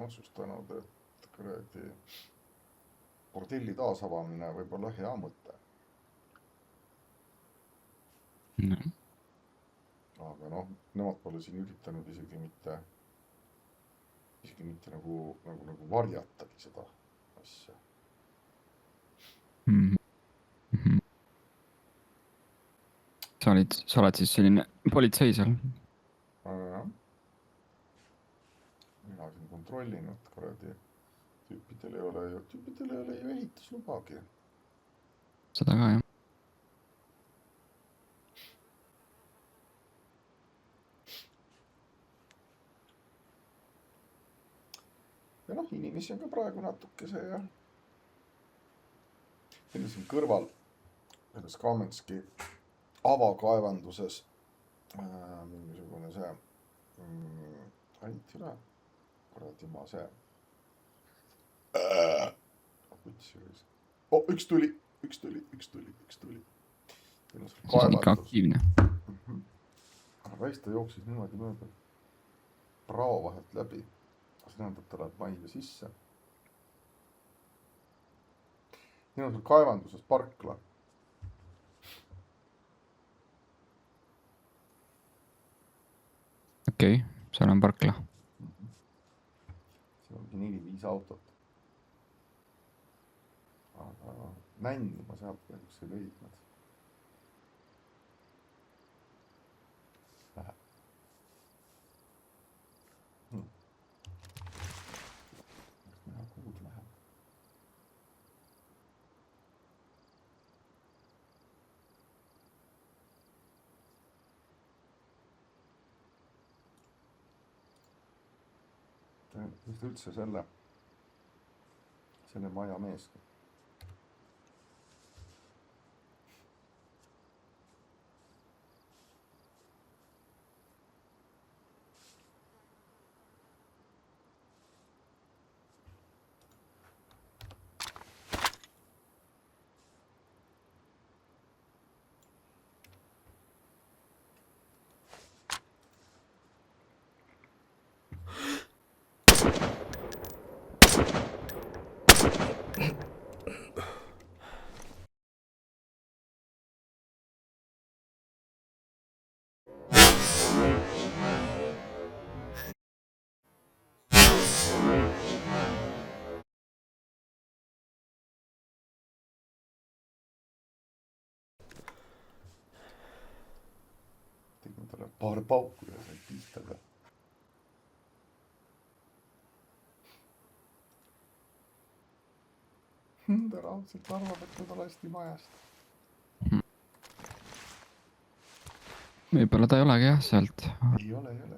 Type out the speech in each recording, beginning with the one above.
otsustanud, et kuradi bordelli taasavamine võib olla hea mõte. No. Aga noh, nemad pole siin üritanud isegi mitte nagu varjatagi seda asja. Sa oled siis selline politsei seal? Mina siin kontrollin, et kuradi tüüpidel ei ole ju ehituslubagi. Seda ka, jah. Ja noh, inimesi on ka praegu natukese ja meil on siin kõrval selles Kamenski avakaevanduses mingisugune see ainult üle kuradi ma see üks tuli. See on ikka aktiivne. Raisk ta jooksis niimoodi mööda prao vahelt läbi. See tähendab, ta läheb majja sisse. Siin on sul kaevanduses parkla. Okei, seal on parkla. Siin ongi 4-5 autot. Aga nänni ma sealt kahjuks ei leidnud. Läheb. Näha, kuhu ta läheb. Mis ta üldse selle maja mees? Tegin talle paar pauku ja sain pihta ka. Ta raudselt arvab, et teda lasti majast. Võib-olla ta ei olegi jah sealt. Ei ole jah.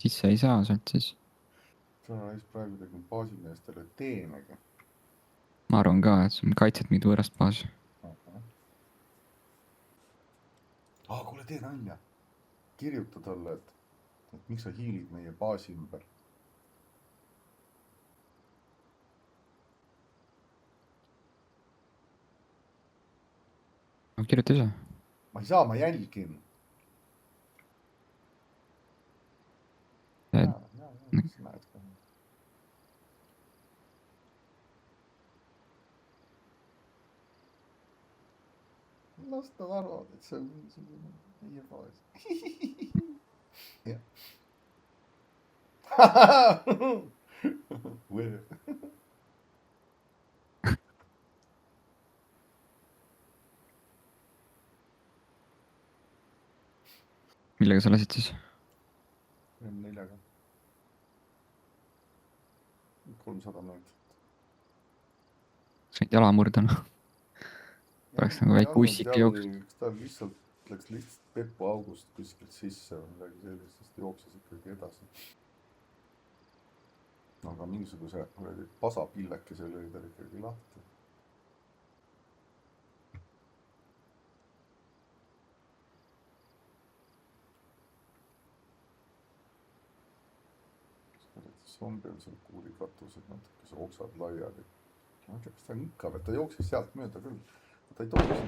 Sisse ei saa sealt siis. See on praegu tegin baasimeestele teenega. Ma arvan ka, et see on kaitset mingit võõrast baasi. Kuule, tee nalja. Kirjuta talle, et miks sa hiilid meie baasi ümber. Kirjuta ise. Ma ei saa, ma jälgin. Mis sa näed ka? Las ta arvavad, et see on mingisugune meie baas. Jah. Millega sa lasid siis? M4-ga. 300 minutit. Said jala murdana. Oleks nagu väike ussike jooksnud. Ta läks lihtsalt Peppu august kuskilt sisse või midagi sellist, sest jooksis ikkagi edasi. Aga mingisuguse pasapillekese lõi tal ikkagi lahti. Zombi on seal kuulikatused, natukese oksad laiali. Ma ei tea, kas ta on ikka, et ta jooksis sealt mööda küll. Ta ei tooks.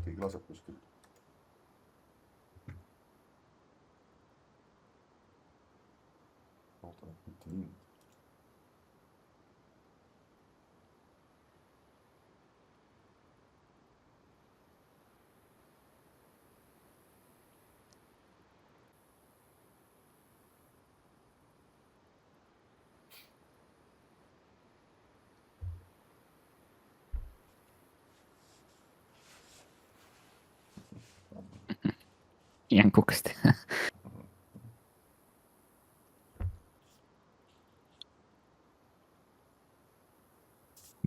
Keegi laseb kuskil. Oota, mitte mind. Jänkukasti.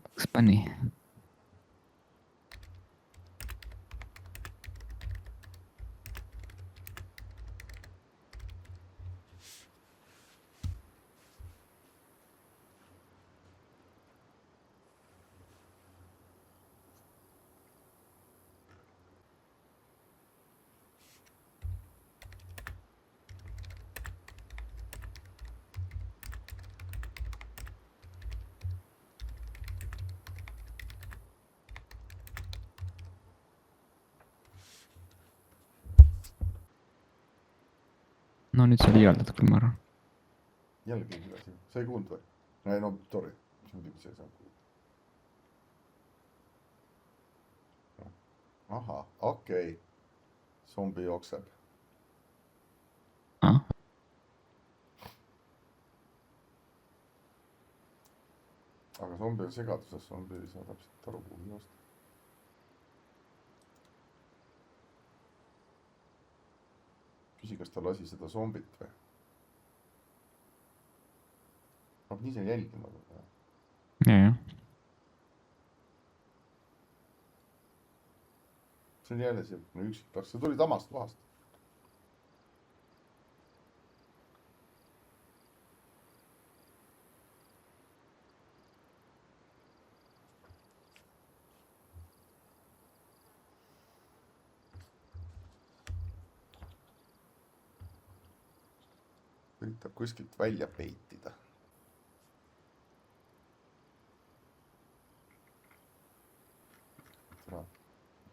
Bugs Bunny. No nüüd sa liialdad küll, ma arvan. Jälle keegi lasi. Sa ei kuulnud või? ei no sorry, muidugi see saab kuulda. ahah, okei. Zombi jookseb. Ah? aga zombi on segaduses, zombi ei saa täpselt aru, kuhu joosta. küsi, kas ta lasi seda zombit või? peab nii see jälgima. Jah. see on jälle siukene üksik laks, see tuli samast kohast. üritab kuskilt välja peitida.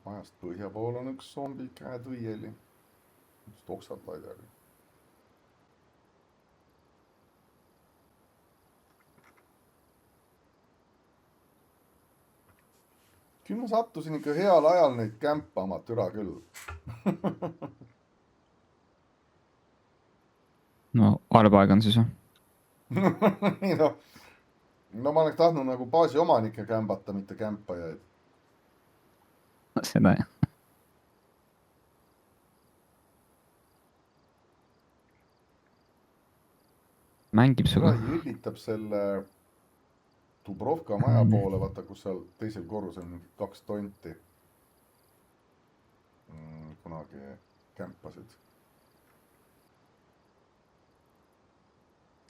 majast põhja pool on üks zombi käetõieli. just oksad laiali. küll ma sattusin ikka heal ajal neid kämpama, türa küll. No halb aeg on siis või? nii no ma oleks tahtnud nagu baasi omanikke kämbata, mitte kämpajaid. Seda jah. Mängib suga. jõllitab selle Dubrovka maja poole, vaata kus seal teisel korrusel mingi 2 tonti kunagi kämpasid.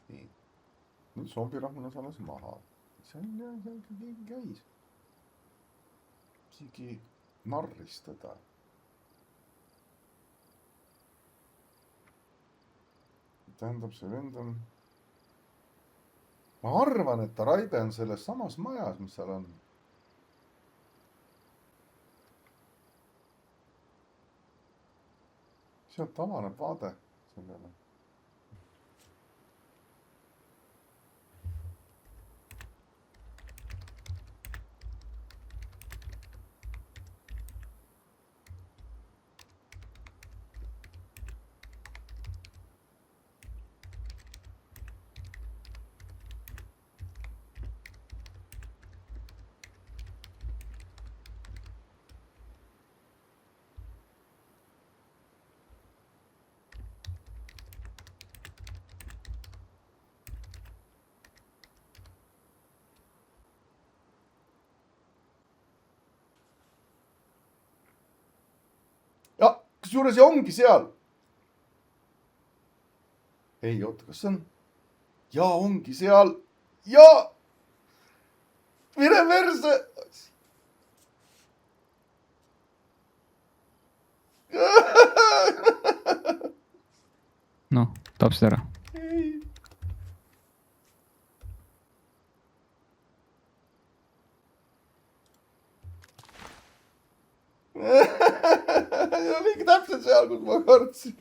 nii. nüüd zombirahvas alles maha. see on jah, seal keegi käis. isegi narris teda. tähendab, see vend on. ma arvan, et ta Raibe on selles samas majas, mis seal on. sealt avaneb vaade sellele. ja kusjuures ja ongi seal. ei oota, kas see on? ja ongi seal ja mine perse. noh, tapsid ära. ei. oligi täpselt seal, kus ma kartsin.